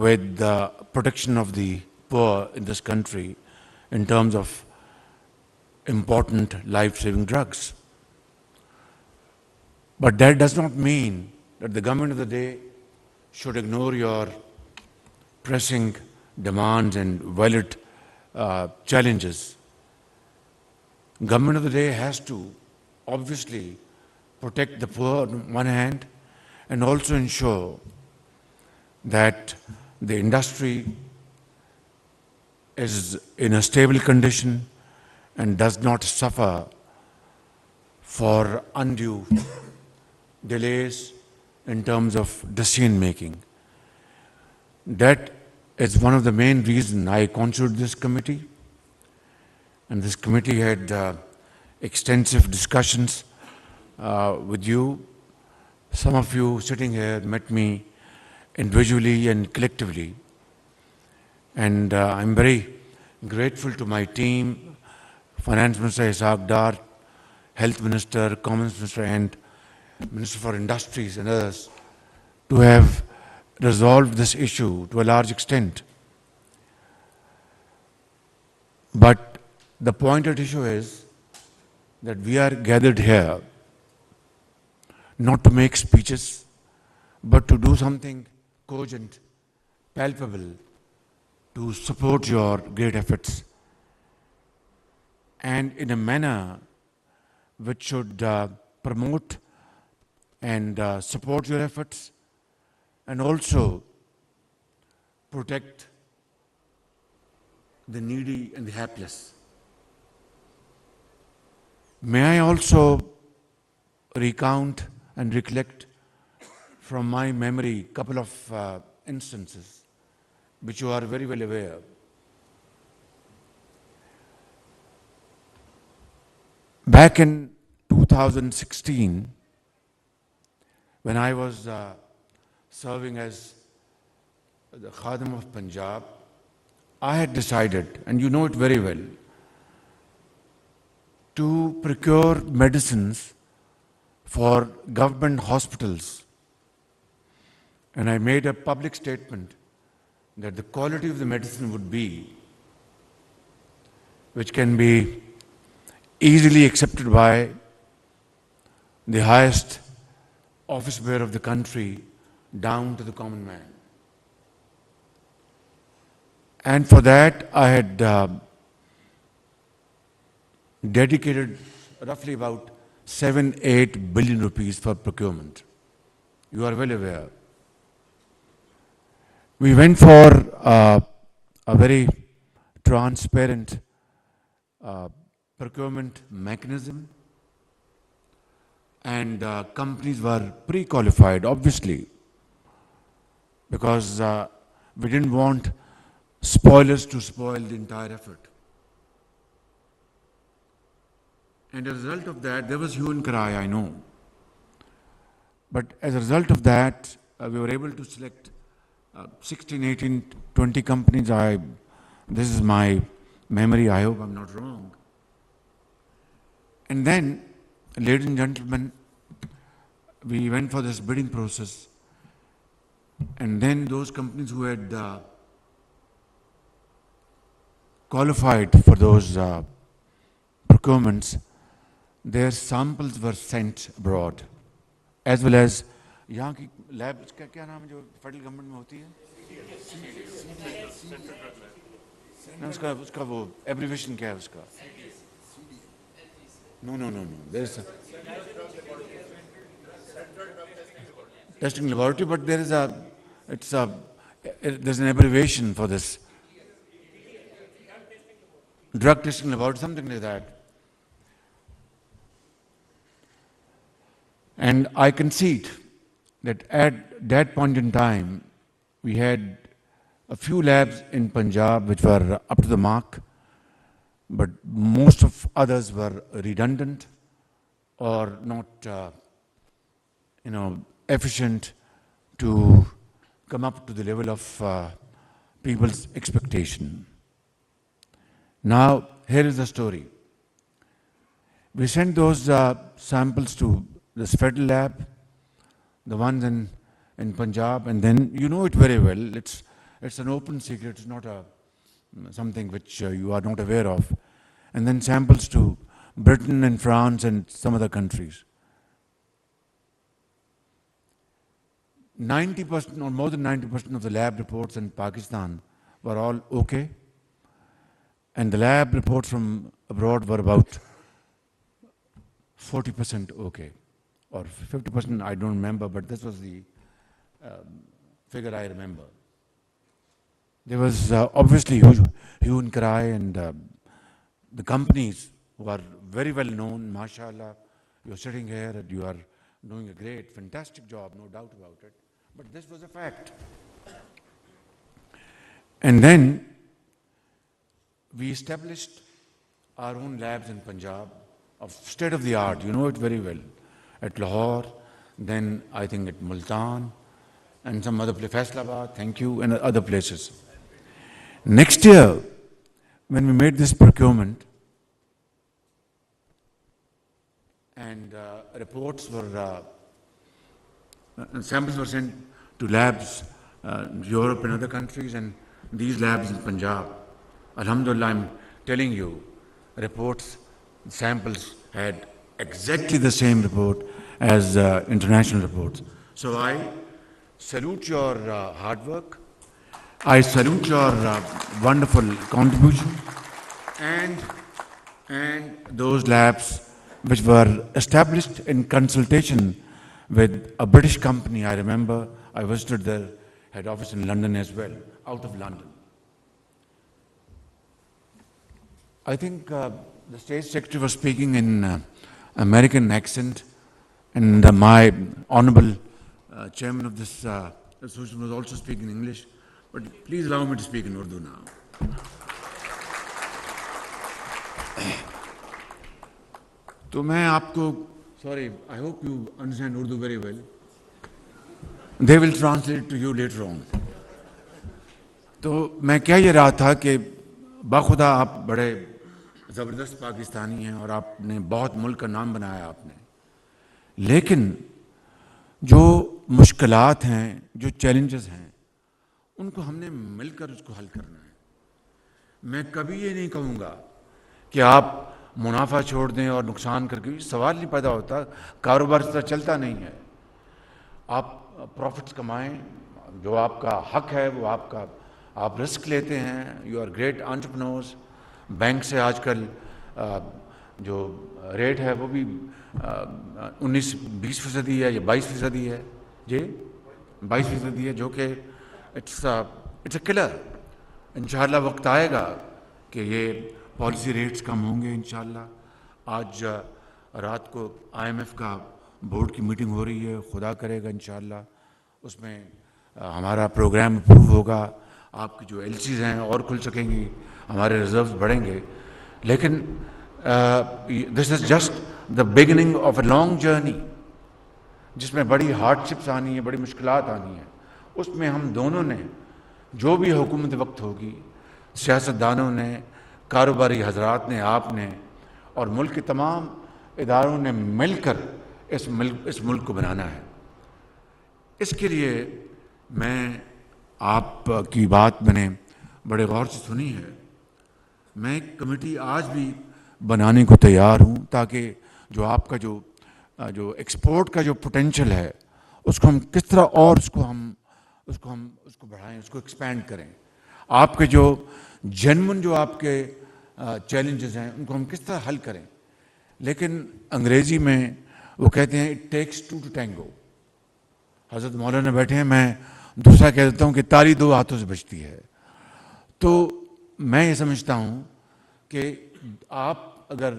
with the protection of the poor in this country in terms of important life-saving drugs. But that does not mean that the government of the day should ignore your pressing demands and valid challenges. Government of the day has to obviously protect the poor on one hand and also ensure that the industry is in a stable condition and does not suffer for undue delays in terms of decision making. That is one of the main reasons I constituted this committee. And this committee had extensive discussions with you. Some of you sitting here met me individually and collectively. And I'm very grateful to my team, Finance Minister Sajjad, Health Minister, Commerce Minister, and Minister for Industries and others to have resolved this issue to a large extent. But the point at issue is that we are gathered here not to make speeches, but to do something cogent, palpable, to support your great efforts, and in a manner which should promote and support your efforts and also protect the needy and the helpless. May I also recount and recollect from my memory a couple of instances which you are very well aware of. Back in 2016, when I was serving as the Khadim of Punjab, I had decided, and you know it very well, to procure medicines for government hospitals. And I made a public statement that the quality of the medicine would be which can be easily accepted by the highest office bearer of the country down to the common man. And for that, I had dedicated roughly about 7-8 billion rupees for procurement. You are well aware. We went for a very transparent procurement mechanism, and companies were pre-qualified, obviously, because we didn't want spoilers to spoil the entire effort. And as a result of that, there was hue and cry, I know. But as a result of that, we were able to select 16, 18, 20 companies. This is my memory, I hope I'm not wrong. And then, ladies and gentlemen, we went for this bidding process. And then those companies who had qualified for those procurements, their samples were sent abroad, as well as यहाँ की lab का क्या नाम है जो federal government में होती है? उसका वो एब्रिविएशन क्या है उसका? No. There's a testing laboratory, but there's an abbreviation for this. Drug testing laboratory, something like that. And I concede that at that point in time, we had a few labs in Punjab which were up to the mark, but most of others were redundant or not, efficient to come up to the level of people's expectation. Now, here is the story. We sent those samples to this federal lab, the ones in Punjab, and then you know it very well. It's It's an open secret. It's not something which you are not aware of. And then samples to Britain and France and some other countries. 90% or more than 90% of the lab reports in Pakistan were all okay. And the lab reports from abroad were about 40% okay. Or 50%, I don't remember, but this was the figure I remember. There was obviously huge hue and cry, and the companies who are very well known, mashallah, you're sitting here and you are doing a great, fantastic job, no doubt about it. But this was a fact. And then we established our own labs in Punjab of state of the art, you know it very well, at Lahore, then I think at Multan, and some other place, Faisalabad, thank you, and other places. Next year, when we made this procurement, and reports were, samples were sent to labs, Europe and other countries, and these labs in Punjab, alhamdulillah, I'm telling you, reports, samples had exactly the same report as international reports. So I salute your hard work. I salute your wonderful contribution, and those labs which were established in consultation with a British company. I remember I visited their head office in London as well, out of London. I think the State Secretary was speaking in American accent, and my honorable chairman of this association was also speaking English. But please allow me to speak in Urdu now. So मैं आपको, sorry, I hope you understand Urdu very well. They will translate to you later on. तो मैं कह ये रहा था कि बाखुदा आप बड़े ज़बरदस्त पाकिस्तानी हैं और आपने बहुत मुल्क का नाम बनाया आपने, लेकिन जो मुश्किलात हैं, जो चैलेंजेस हैं, उनको हमने मिलकर उसको हल करना है. मैं कभी ये नहीं कहूँगा कि आप मुनाफा छोड़ दें और नुकसान करके, सवाल नहीं पैदा होता, कारोबार इस तरह चलता नहीं है. आप प्रॉफिट्स कमाएं, जो आपका हक है वो आपका, आप रिस्क लेते हैं, you are great entrepreneurs. Bank से आजकल जो रेट है वो भी 19-20% है या 22% है जी, 22% है, जो कि इट्स अ किलर. इंशाअल्लाह वक्त आएगा कि ये पॉलिसी रेट्स कम होंगे इंशाअल्लाह. आज रात को IMF का बोर्ड की मीटिंग हो रही है, खुदा करेगा इंशाअल्लाह उसमें हमारा प्रोग्राम अप्रूव होगा, आपकी जो LCs हैं और खुल सकेंगी, हमारे रिजर्व्स बढ़ेंगे. लेकिन this is just the beginning of a long journey, जिसमें बड़ी हार्डशिप्स आनी है, बड़ी मुश्किलात आनी है. उसमें हम दोनों ने, जो भी हुकूमत वक्त होगी, सियासतदानों ने, कारोबारी हजरात ने, आपने और मुल्क के तमाम इदारों ने मिलकर इस मुल्क को बनाना है. इसके लिए मैं आपकी बात मैंने बड़े गौर से सुनी है. मैं एक कमेटी आज भी बनाने को तैयार हूँ, ताकि जो आपका जो एक्सपोर्ट का जो पोटेंशियल है उसको हम किस तरह और उसको बढ़ाएं, उसको एक्सपैंड करें. आपके जो जेन्युइन जो आपके चैलेंजेस हैं उनको हम किस तरह हल करें. लेकिन अंग्रेज़ी में वो कहते हैं it takes two to tango. हज़रत मौलाना बैठे हैं, मैं दूसरा कह देता हूँ कि ताली दो हाथों से बजती है. तो मैं ये समझता हूँ कि आप अगर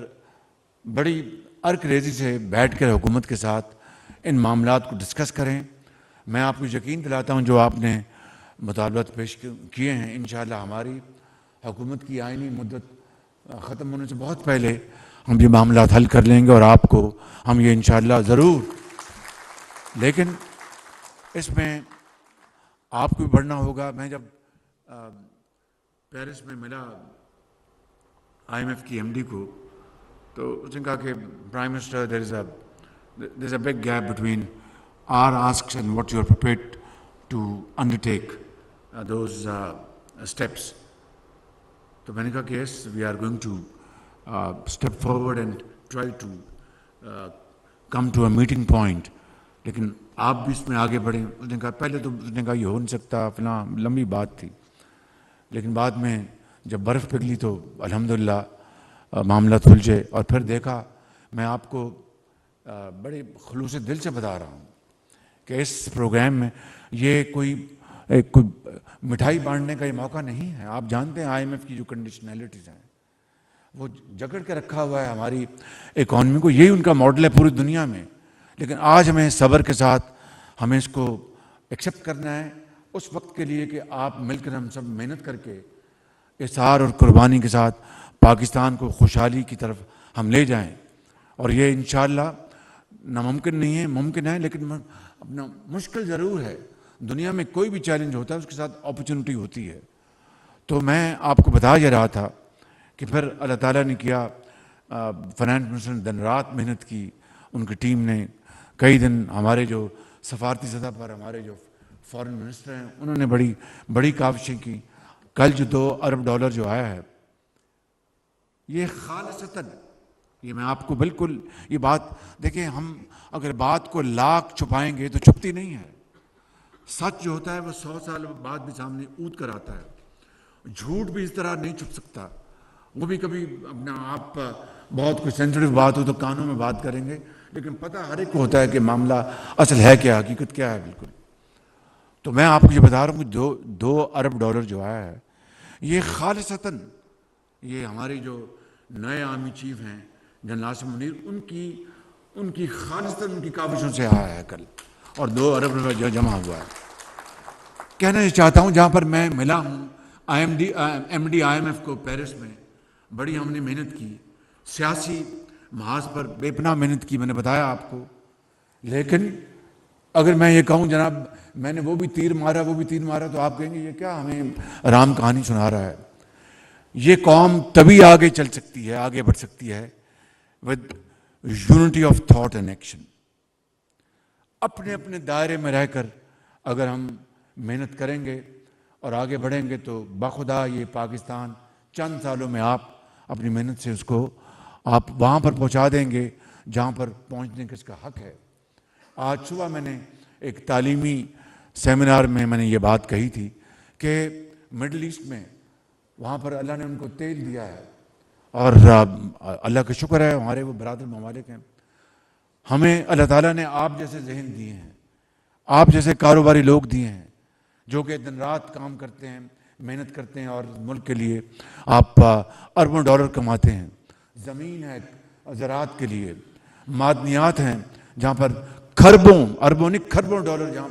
बड़ी अर्क-रेज़ी से बैठ कर हुकूमत के साथ इन मामलात को डिस्कस करें, मैं आपको यकीन दिलाता हूँ जो आपने मुतालबात पेश किए हैं, इंशाअल्लाह हमारी हुकूमत की आइनी मुद्दत ख़त्म होने से बहुत पहले हम ये मामलात हल कर लेंगे और आपको हम ये इंशाअल्लाह ज़रूर. लेकिन इसमें आपको भी बढ़ना होगा. मैं जब पेरिस में मिला IMF की MD को, तो उसने कहा कि prime minister, there is a big gap between our asks and what you are prepared to undertake those steps. تو میں نے کہا کہ yes, we are going to step forward and try to come to a meeting point. لیکن آپ بھی اس میں آگے بڑھیں. اس نے کہا پہلے تو اس نے کہا یہ ہو نہیں سکتا, فلاں لمبی بات تھی. لیکن بعد میں جب برف پگھلی تو الحمدللہ معاملہ سلجھے. اور پھر دیکھا, میں آپ کو بڑے خلوص دل سے بتا رہا ہوں کہ اس پروگرام میں یہ کوئی مٹھائی بانٹنے کا یہ موقع نہیں ہے. آپ جانتے ہیں IMF کی جو کنڈیشنلٹیز ہیں وہ جکڑ کے رکھا ہوا ہے ہماری اکانومی کو. یہی ان کا ماڈل ہے پوری دنیا میں. لیکن آج ہمیں صبر کے ساتھ ہمیں اس کو ایکسیپٹ کرنا ہے اس وقت کے لیے کہ آپ مل کر ہم سب محنت کر کے اصرار اور قربانی کے ساتھ پاکستان کو خوشحالی کی طرف ہم لے جائیں. اور یہ انشاءاللہ ناممکن نہیں ہے, ممکن ہے, لیکن اپنا مشکل ضرور ہے. دنیا میں کوئی بھی چیلنج ہوتا ہے اس کے ساتھ اپرچونٹی ہوتی ہے. تو میں آپ کو بتا یہ رہا تھا کہ پھر اللہ تعالیٰ نے کیا, فائنانس منسٹر نے دن رات محنت کی, ان کی ٹیم نے کئی دن, ہمارے جو سفارتی سطح پر ہمارے جو فارن منسٹر ہیں انہوں نے بڑی کاوشیں کی. کل جو $2 ارب جو آیا ہے یہ خالصتاً, یہ میں آپ کو بالکل یہ بات دیکھیں, ہم اگر بات کو لاکھ چھپائیں گے تو چھپتی نہیں ہے. سچ جو ہوتا ہے وہ 100 سال بعد بھی سامنے اونٹ کر آتا ہے. جھوٹ بھی اس طرح نہیں چھپ سکتا. وہ بھی کبھی اپنا آپ بہت کوئی سینسٹیو بات ہو تو کانوں میں بات کریں گے, لیکن پتہ ہر ایک کو ہوتا ہے کہ معاملہ اصل ہے کیا, حقیقت کیا ہے بالکل. تو میں آپ کو یہ بتا رہا ہوں کہ $2 ارب جو آیا ہے یہ خالصتاً یہ ہمارے جو نئے آرمی چیف ہیں جنرل عاصم منیر, ان کی خالصتاً ان کی کاوشوں سے آیا ہے کل, اور $2 ارب جو جمع ہوا ہے. کہنا یہ چاہتا ہوں, جہاں پر میں ملا ہوں MD IMF کو پیرس میں, بڑی ہم نے محنت کی, سیاسی محاذ پر بے پناہ محنت کی, میں نے بتایا آپ کو. لیکن اگر میں یہ کہوں جناب میں نے وہ بھی تیر مارا تو آپ کہیں گے یہ کیا ہمیں رام کہانی سنا رہا ہے. یہ قوم تبھی آگے چل سکتی ہے, آگے بڑھ سکتی ہے with unity of thought and action. اپنے اپنے دائرے میں رہ کر اگر ہم محنت کریں گے اور آگے بڑھیں گے تو بخدا یہ پاکستان چند سالوں میں آپ اپنی محنت سے اس کو آپ وہاں پر پہنچا دیں گے جہاں پر پہنچنے کا اس کا حق ہے. آج صبح میں نے ایک تعلیمی سیمینار میں نے یہ بات کہی تھی کہ مڈل ایسٹ میں وہاں پر اللہ نے ان کو تیل دیا ہے, اور اللہ کا شکر ہے ہمارے وہ برادر ممالک ہیں, ہمیں اللہ تعالیٰ نے آپ جیسے ذہن دیے ہیں, آپ جیسے کاروباری لوگ دیے ہیں جو کہ دن رات کام کرتے ہیں, محنت کرتے ہیں اور ملک کے لیے آپ اربوں ڈالر کماتے ہیں. زمین ہے زراعت کے لیے, معدنیات ہیں جہاں پر اربوں نہیں کھربوں ڈالر جہاں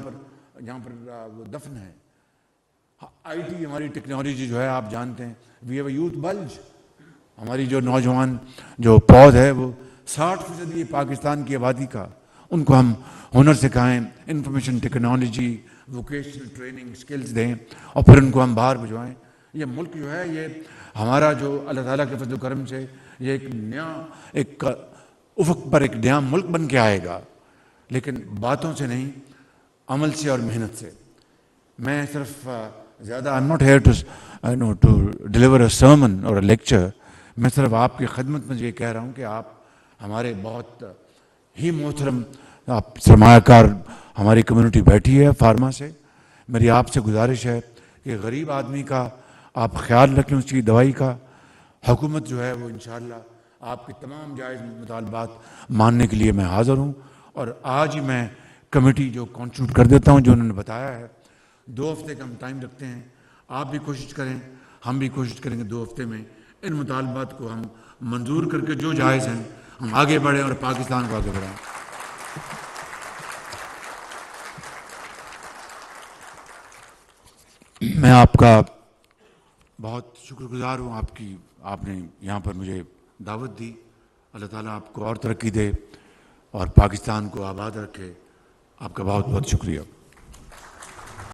پر وہ دفن ہے. IT ہماری ٹیکنالوجی جو ہے آپ جانتے ہیں, we have a youth bulge, ہماری جو نوجوان جو پود ہے وہ 60% پاکستان کی آبادی کا, ان کو ہم ہنر سکھائیں, information technology, vocational training skills دیں, اور پھر ان کو ہم باہر بھجوائیں. یہ ملک جو ہے یہ ہمارا جو اللہ تعالیٰ کے فضل و کرم سے یہ ایک نیا ایک افق پر ایک نیا ملک بن کے آئے گا, لیکن باتوں سے نہیں, عمل سے اور محنت سے. میں صرف زیادہ I'm not here to deliver a sermon or a lecture. میں صرف آپ کی خدمت میں یہ کہہ رہا ہوں کہ آپ ہمارے بہت ہی محترم آپ سرمایہ کار ہماری کمیونٹی بیٹھی ہے فارما سے. میری آپ سے گزارش ہے کہ غریب آدمی کا آپ خیال رکھیں, اس کی دوائی کا. حکومت جو ہے وہ انشاءاللہ آپ کے تمام جائز مطالبات ماننے کے لیے میں حاضر ہوں. اور آج ہی میں کمیٹی جو کانسٹیٹیوٹ کر دیتا ہوں جو انہوں نے بتایا ہے, 2 ہفتے کا ہم ٹائم رکھتے ہیں. آپ بھی کوشش کریں, ہم بھی کوشش کریں گے 2 ہفتے میں ان مطالبات کو ہم منظور کر کے جو جائز ہیں ہم آگے بڑھیں اور پاکستان کو آگے بڑھائیں. میں آپ کا بہت شکر گزار ہوں, آپ نے یہاں پر مجھے دعوت دی. اللہ تعالیٰ آپ کو اور ترقی دے اور پاکستان کو آباد رکھے. آپ کا بہت بہت شکریہ.